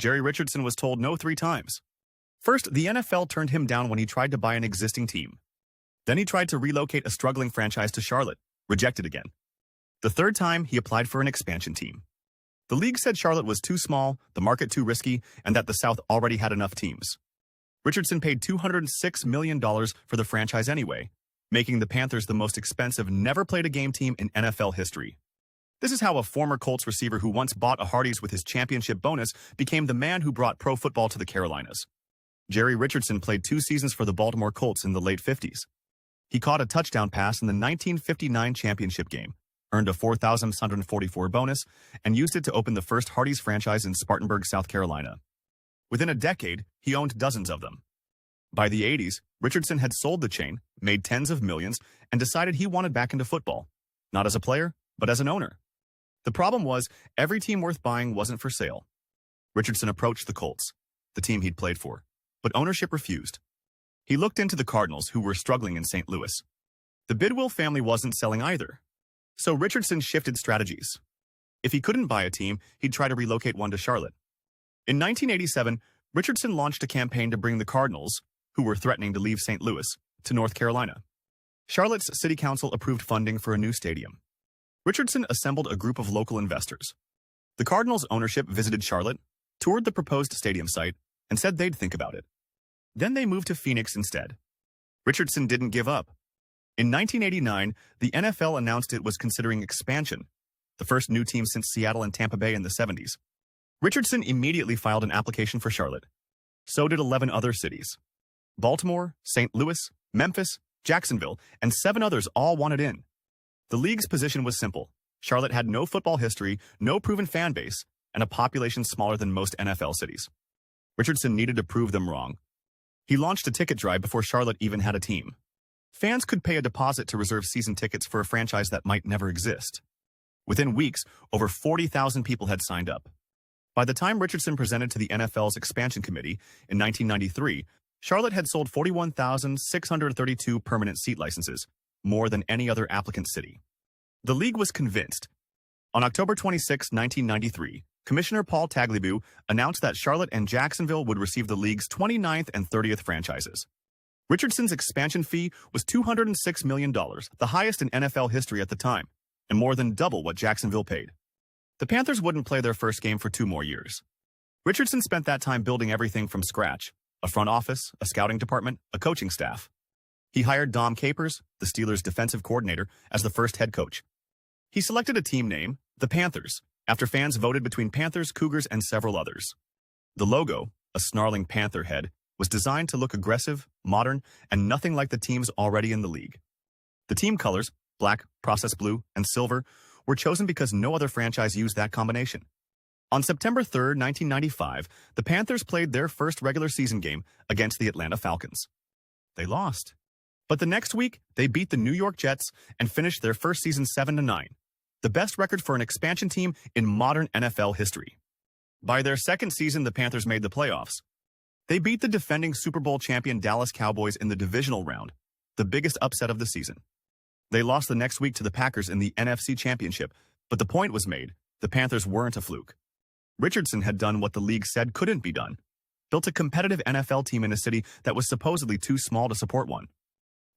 Jerry Richardson was told no 3 times. First, the NFL turned him down when he tried to buy an existing team. Then he tried to relocate a struggling franchise to Charlotte, rejected again. The 3rd time, he applied for an expansion team. The league said Charlotte was too small, the market too risky, and that the South already had enough teams. Richardson paid $206 million for the franchise anyway, making the Panthers the most expensive never-played-a-game team in NFL history. This is how a former Colts receiver who once bought a Hardee's with his championship bonus became the man who brought pro football to the Carolinas. Jerry Richardson played 2 seasons for the Baltimore Colts in the late 50s. He caught a touchdown pass in the 1959 championship game, earned a $4,144 bonus, and used it to open the first Hardee's franchise in Spartanburg, South Carolina. Within a decade, he owned dozens of them. By the 80s, Richardson had sold the chain, made tens of millions, and decided he wanted back into football, not as a player, but as an owner. The problem was, every team worth buying wasn't for sale. Richardson approached the Colts, the team he'd played for, but ownership refused. He looked into the Cardinals, who were struggling in St. Louis. The Bidwill family wasn't selling either. So Richardson shifted strategies. If he couldn't buy a team, he'd try to relocate one to Charlotte. In 1987, Richardson launched a campaign to bring the Cardinals, who were threatening to leave St. Louis, to North Carolina. Charlotte's city council approved funding for a new stadium. Richardson assembled a group of local investors. The Cardinals' ownership visited Charlotte, toured the proposed stadium site, and said they'd think about it. Then they moved to Phoenix instead. Richardson didn't give up. In 1989, the NFL announced it was considering expansion, the first new team since Seattle and Tampa Bay in the 70s. Richardson immediately filed an application for Charlotte. So did 11 other cities. Baltimore, St. Louis, Memphis, Jacksonville, and 7 others all wanted in. The league's position was simple. Charlotte had no football history, no proven fan base, and a population smaller than most NFL cities. Richardson needed to prove them wrong. He launched a ticket drive before Charlotte even had a team. Fans could pay a deposit to reserve season tickets for a franchise that might never exist. Within weeks, over 40,000 people had signed up. By the time Richardson presented to the NFL's expansion committee in 1993, Charlotte had sold 41,632 permanent seat licenses, more than any other applicant city. The league was convinced. On October 26, 1993, Commissioner Paul Tagliabue announced that Charlotte and Jacksonville would receive the league's 29th and 30th franchises. Richardson's expansion fee was $206 million, the highest in NFL history at the time, and more than double what Jacksonville paid. The Panthers wouldn't play their first game for 2 more years. Richardson spent that time building everything from scratch: a front office, a scouting department, a coaching staff. He hired Dom Capers, the Steelers' defensive coordinator, as the first head coach. He selected a team name, the Panthers, after fans voted between Panthers, Cougars, and several others. The logo, a snarling panther head, was designed to look aggressive, modern, and nothing like the teams already in the league. The team colors, black, processed blue, and silver, were chosen because no other franchise used that combination. On September 3, 1995, the Panthers played their first regular season game against the Atlanta Falcons. They lost. But the next week, they beat the New York Jets and finished their first season 7-9, the best record for an expansion team in modern NFL history. By their second season, the Panthers made the playoffs. They beat the defending Super Bowl champion Dallas Cowboys in the divisional round, the biggest upset of the season. They lost the next week to the Packers in the NFC Championship, but the point was made: the Panthers weren't a fluke. Richardson had done what the league said couldn't be done: built a competitive NFL team in a city that was supposedly too small to support one.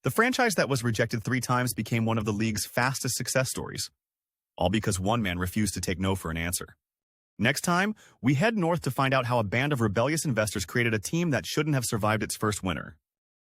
The franchise that was rejected 3 times became one of the league's fastest success stories, all because one man refused to take no for an answer. Next time, we head north to find out how a band of rebellious investors created a team that shouldn't have survived its first winter.